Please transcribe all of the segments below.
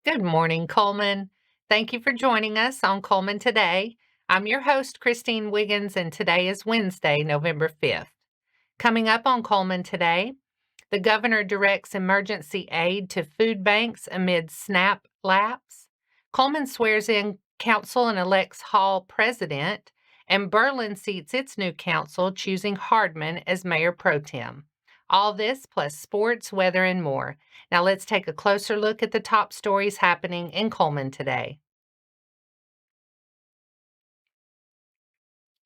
Good morning, Coleman. Thank you for joining us on Coleman Today. I'm your host, Christine Wiggins, and today is Wednesday, November 5th. Coming up on Coleman Today, the governor directs emergency aid to food banks amid SNAP lapse. Coleman swears in council and elects Hall president, and Berlin seats its new council, choosing Hardman as mayor pro tem. All this plus sports, weather, and more. Now let's take a closer look at the top stories happening in Coleman today.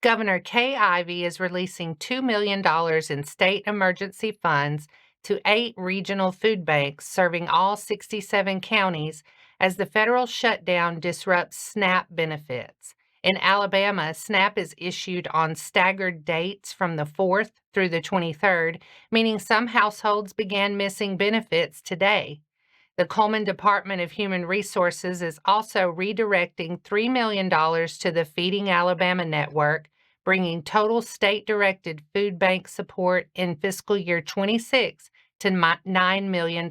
Governor Ivey is releasing $2 million in state emergency funds to 8 regional food banks serving all 67 counties as the federal shutdown disrupts SNAP benefits. In Alabama, SNAP is issued on staggered dates from the 4th through the 23rd, meaning some households began missing benefits today. The Cullman Department of Human Resources is also redirecting $3 million to the Feeding Alabama network, bringing total state-directed food bank support in fiscal year 26 to $9 million.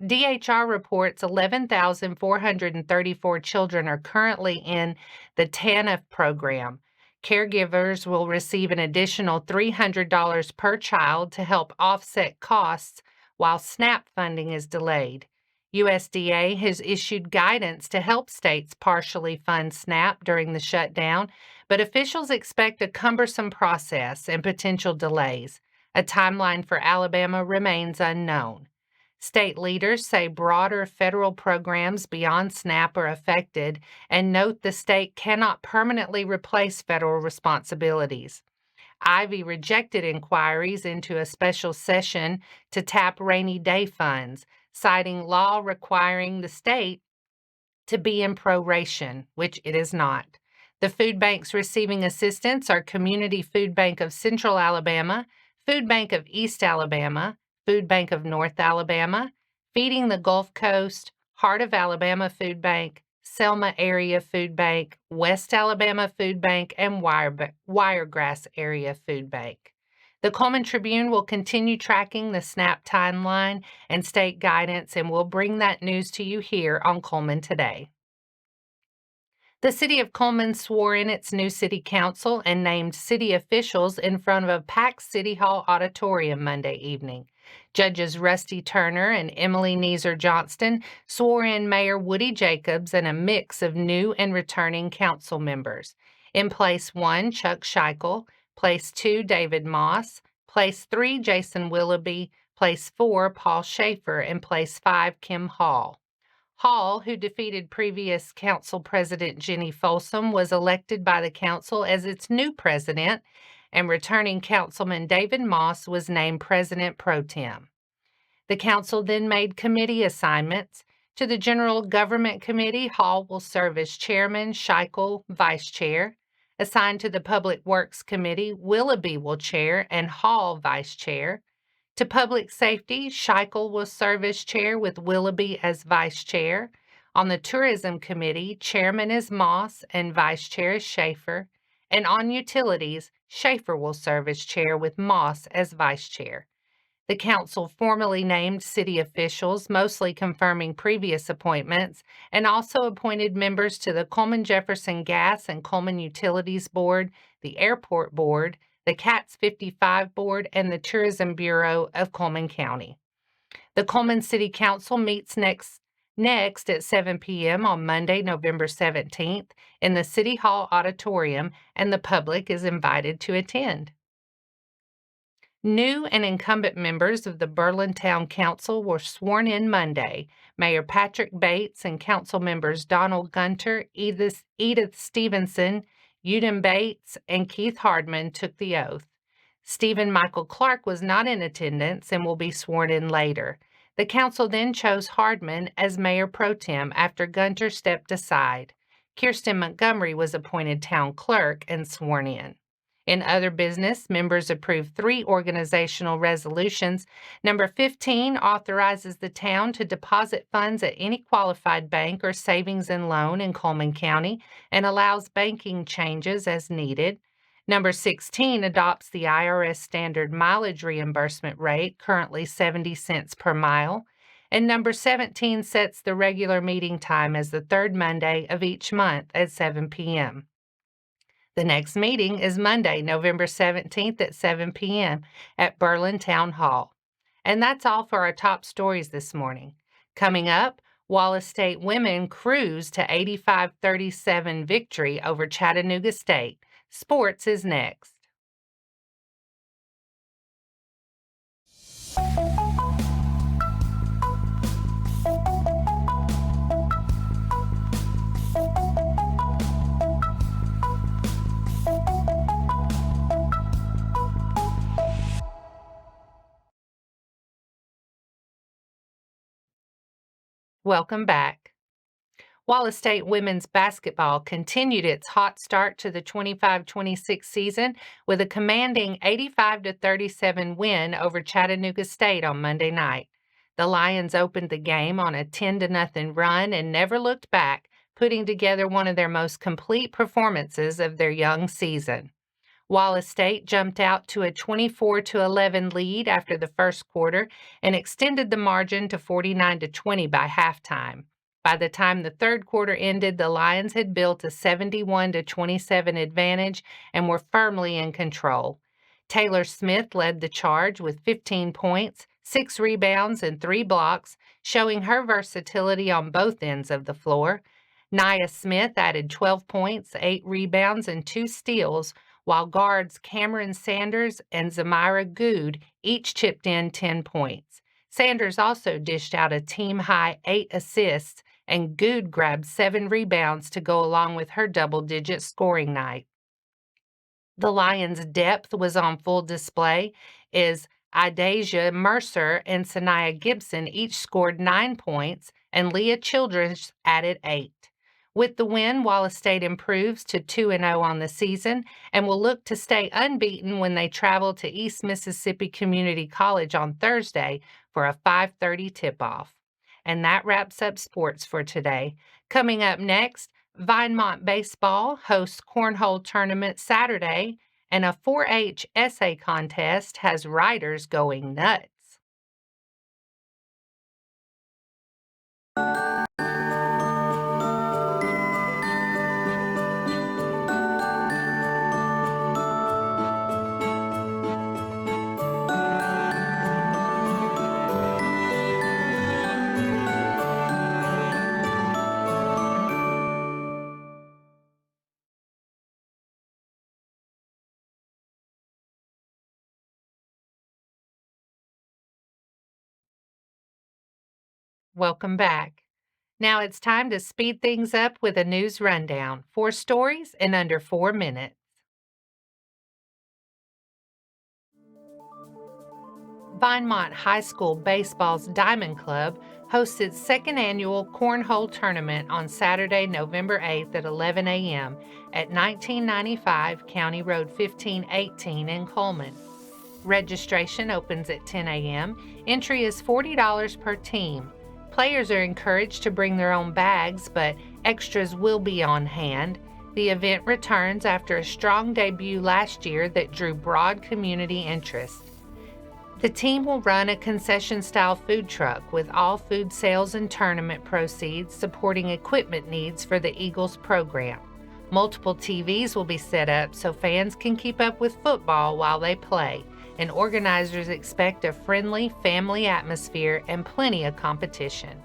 DHR reports 11,434 children are currently in the TANF program. Caregivers will receive an additional $300 per child to help offset costs while SNAP funding is delayed. USDA has issued guidance to help states partially fund SNAP during the shutdown, but officials expect a cumbersome process and potential delays. A timeline for Alabama remains unknown. State leaders say broader federal programs beyond SNAP are affected and note the state cannot permanently replace federal responsibilities. Ivey rejected inquiries into a special session to tap rainy day funds, citing law requiring the state to be in proration, which it is not. The food banks receiving assistance are Community Food Bank of Central Alabama, Food Bank of East Alabama, Food Bank of North Alabama, Feeding the Gulf Coast, Heart of Alabama Food Bank, Selma Area Food Bank, West Alabama Food Bank, and Wiregrass Area Food Bank. The Cullman Tribune will continue tracking the SNAP timeline and state guidance, and we'll bring that news to you here on Cullman Today. The city of Cullman swore in its new city council and named city officials in front of a packed City Hall auditorium Monday evening. Judges Rusty Turner and Emily Neeser Johnston swore in Mayor Woody Jacobs and a mix of new and returning council members. In place 1, Chuck Scheichel, place 2, David Moss, place 3, Jason Willoughby, place 4, Paul Schaefer, and place 5, Kim Hall. Hall, who defeated previous council president Jenny Folsom, was elected by the council as its new president, and returning councilman David Moss was named president pro tem. The council then made committee assignments. To the General Government Committee, Hall will serve as chairman, Scheichel vice chair. Assigned to the Public Works Committee, Willoughby will chair and Hall vice chair. To Public Safety, Scheichel will serve as chair with Willoughby as vice chair. On the Tourism Committee, chairman is Moss and vice chair is Schaefer. And on Utilities, Schaefer will serve as chair with Moss as vice chair. The council formally named city officials, mostly confirming previous appointments, and also appointed members to the Cullman Jefferson Gas and Cullman Utilities Board, the Airport Board, the CATS 55 Board, and the Tourism Bureau of Cullman County. The Cullman City Council meets next at 7 p.m. on Monday, November 17th in the City Hall Auditorium, and the public is invited to attend. New and incumbent members of the Berlin Town Council were sworn in Monday. Mayor Patrick Bates and council members Donald Gunter, Edith Stevenson, Uden Bates, and Keith Hardman took the oath. Stephen Michael Clark was not in attendance and will be sworn in later. The council then chose Hardman as mayor pro tem after Gunter stepped aside. Kirsten Montgomery was appointed town clerk and sworn in. In other business, members approved 3 organizational resolutions. Number 15 authorizes the town to deposit funds at any qualified bank or savings and loan in Cullman County and allows banking changes as needed. Number 16 adopts the IRS standard mileage reimbursement rate, currently 70 cents per mile. And number 17 sets the regular meeting time as the third Monday of each month at 7 p.m. The next meeting is Monday, November 17th at 7 p.m. at Berlin Town Hall. And that's all for our top stories this morning. Coming up, Wallace State women cruise to 85-37 victory over Chattanooga State. Sports is next. Welcome back. Wallace State women's basketball continued its hot start to the 25-26 season with a commanding 85-37 win over Chattanooga State on Monday night. The Lions opened the game on a 10-0 run and never looked back, putting together one of their most complete performances of their young season. Wallace State jumped out to a 24-11 lead after the first quarter and extended the margin to 49-20 by halftime. By the time the third quarter ended, the Lions had built a 71-27 advantage and were firmly in control. Taylor Smith led the charge with 15 points, 6 rebounds, and 3 blocks, showing her versatility on both ends of the floor. Nia Smith added 12 points, 8 rebounds, and 2 steals, while guards Cameron Sanders and Zamira Good each chipped in 10 points. Sanders also dished out a team-high 8 assists, and Good grabbed 7 rebounds to go along with her double-digit scoring night. The Lions' depth was on full display as Idasia Mercer and Sanaya Gibson each scored 9 points, and Leah Childress added 8. With the win, Wallace State improves to 2-0 on the season and will look to stay unbeaten when they travel to East Mississippi Community College on Thursday for a 5:30 tip-off. And that wraps up sports for today. Coming up next, Vinemont Baseball hosts Cornhole Tournament Saturday, and a 4-H essay contest has writers going nuts. Welcome back. Now it's time to speed things up with a news rundown. 4 stories in under 4 minutes. Vinemont High School Baseball's Diamond Club hosts its second annual Cornhole Tournament on Saturday, November 8th at 11 a.m. at 1995 County Road 1518 in Cullman. Registration opens at 10 a.m. Entry is $40 per team. Players are encouraged to bring their own bags, but extras will be on hand. The event returns after a strong debut last year that drew broad community interest. The team will run a concession-style food truck with all food sales and tournament proceeds supporting equipment needs for the Eagles program. Multiple TVs will be set up so fans can keep up with football while they play, and organizers expect a friendly family atmosphere and plenty of competition.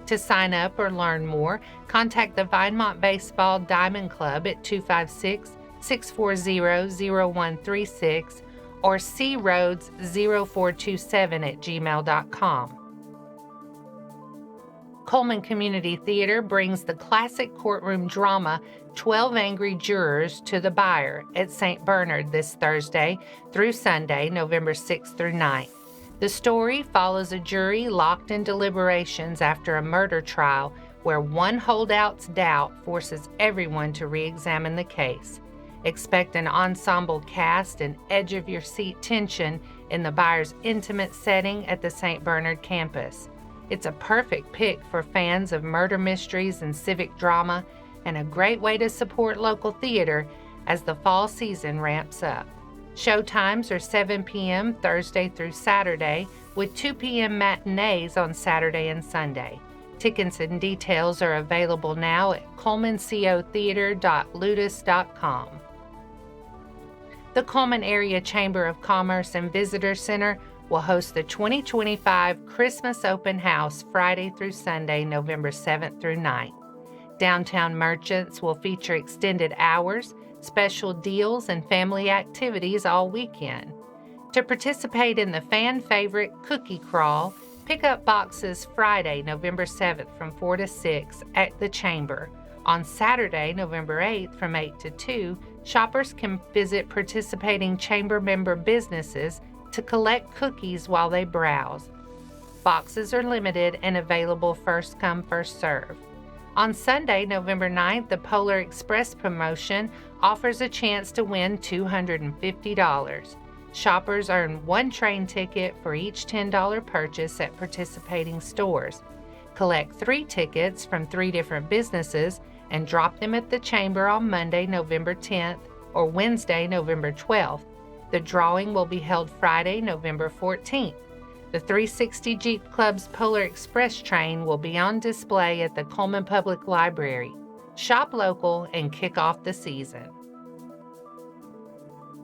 To sign up or learn more, contact the Vinemont Baseball Diamond Club at 256-640-0136 or croads0427@gmail.com. Cullman Community Theater brings the classic courtroom drama 12 Angry Jurors to the Byre at St. Bernard this Thursday through Sunday, November 6th through 9th. The story follows a jury locked in deliberations after a murder trial where one holdout's doubt forces everyone to re-examine the case. Expect an ensemble cast and edge-of-your-seat tension in the Byre's intimate setting at the St. Bernard campus. It's a perfect pick for fans of murder mysteries and civic drama, and a great way to support local theater as the fall season ramps up. Show times are 7 p.m. Thursday through Saturday, with 2 p.m. matinees on Saturday and Sunday. Tickets and details are available now at colemancotheater.ludus.com. The Cullman Area Chamber of Commerce and Visitor Center will host the 2025 Christmas Open House Friday through Sunday, November 7th through 9th. Downtown merchants will feature extended hours, special deals, and family activities all weekend. To participate in the fan favorite Cookie Crawl, pick up boxes Friday, November 7th from 4 to 6 at the Chamber. On Saturday, November 8th from 8 to 2, shoppers can visit participating Chamber member businesses to collect cookies while they browse. Boxes are limited and available first come, first serve. On Sunday, November 9th, the Polar Express promotion offers a chance to win $250. Shoppers earn one train ticket for each $10 purchase at participating stores. Collect 3 tickets from 3 different businesses and drop them at the Chamber on Monday, November 10th or Wednesday, November 12th. The drawing will be held Friday, November 14th. The 360 Jeep Club's Polar Express train will be on display at the Cullman Public Library. Shop local and kick off the season.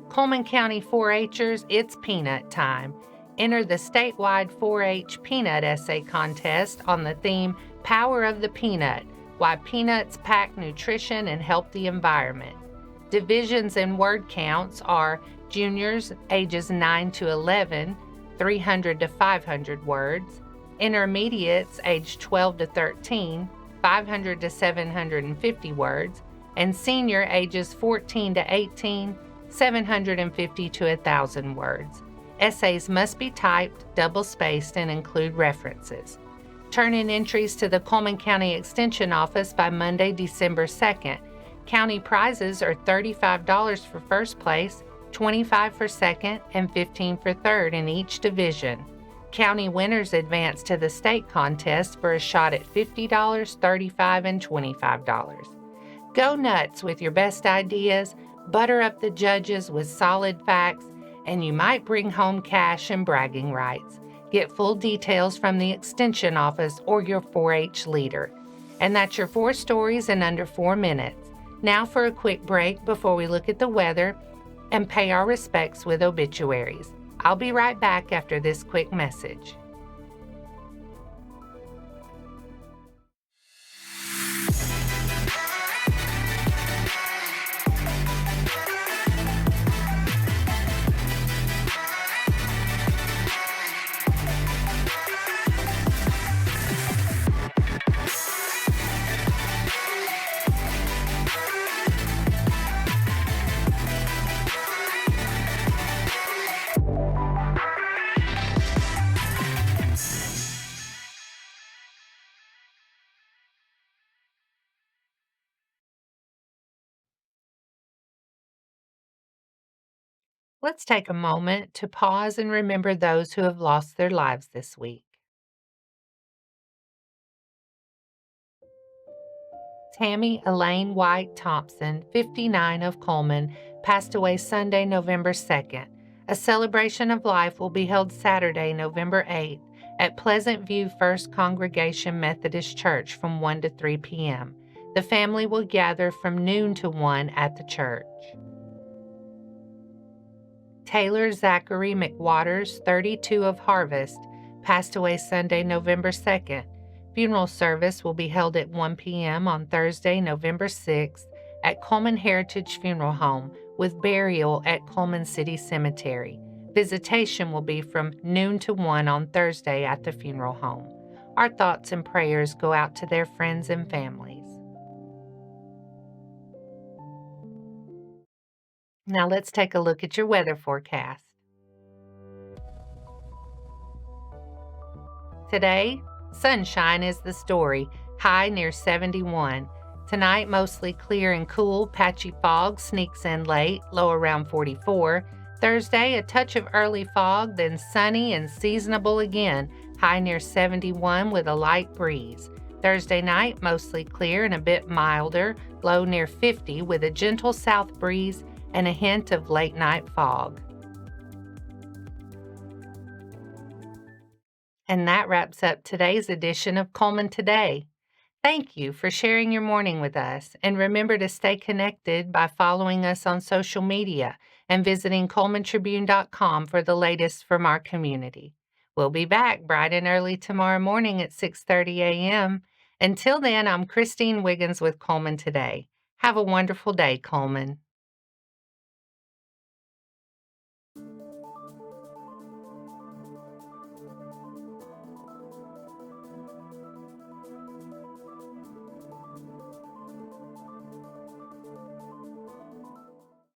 Cullman County 4-H'ers, it's peanut time. Enter the statewide 4-H peanut essay contest on the theme Power of the Peanut, Why Peanuts Pack Nutrition and Help the Environment. Divisions and word counts are juniors ages 9 to 11, 300 to 500 words, intermediates aged 12 to 13, 500 to 750 words, and senior ages 14 to 18, 750 to 1,000 words. Essays must be typed, double-spaced, and include references. Turn in entries to the Cullman County Extension Office by Monday, December 2nd. County prizes are $35 for first place, $25 for second, and $15 for third in each division. County winners advance to the state contest for a shot at $50, $35, and $25. Go nuts with your best ideas, butter up the judges with solid facts, and you might bring home cash and bragging rights. Get full details from the Extension Office or your 4-H leader. And that's your 4 stories in under 4 minutes. Now for a quick break before we look at the weather and pay our respects with obituaries. I'll be right back after this quick message. Let's take a moment to pause and remember those who have lost their lives this week. Tammy Elaine White Thompson, 59 of Cullman, passed away Sunday, November 2nd. A celebration of life will be held Saturday, November 8th at Pleasant View First Congregation Methodist Church from 1 to 3 p.m. The family will gather from noon to 1 at the church. Taylor Zachary McWaters, 32 of Harvest, passed away Sunday, November 2nd. Funeral service will be held at 1 p.m. on Thursday, November 6th at Cullman Heritage Funeral Home with burial at Cullman City Cemetery. Visitation will be from noon to 1 on Thursday at the funeral home. Our thoughts and prayers go out to their friends and families. Now let's take a look at your weather forecast. Today, sunshine is the story, high near 71. Tonight, mostly clear and cool, patchy fog sneaks in late, low around 44. Thursday, a touch of early fog, then sunny and seasonable again, high near 71 with a light breeze. Thursday night, mostly clear and a bit milder, low near 50 with a gentle south breeze, and a hint of late-night fog. And that wraps up today's edition of Cullman Today. Thank you for sharing your morning with us, and remember to stay connected by following us on social media and visiting CullmanTribune.com for the latest from our community. We'll be back bright and early tomorrow morning at 6:30 a.m. Until then, I'm Christine Wiggins with Cullman Today. Have a wonderful day, Cullman.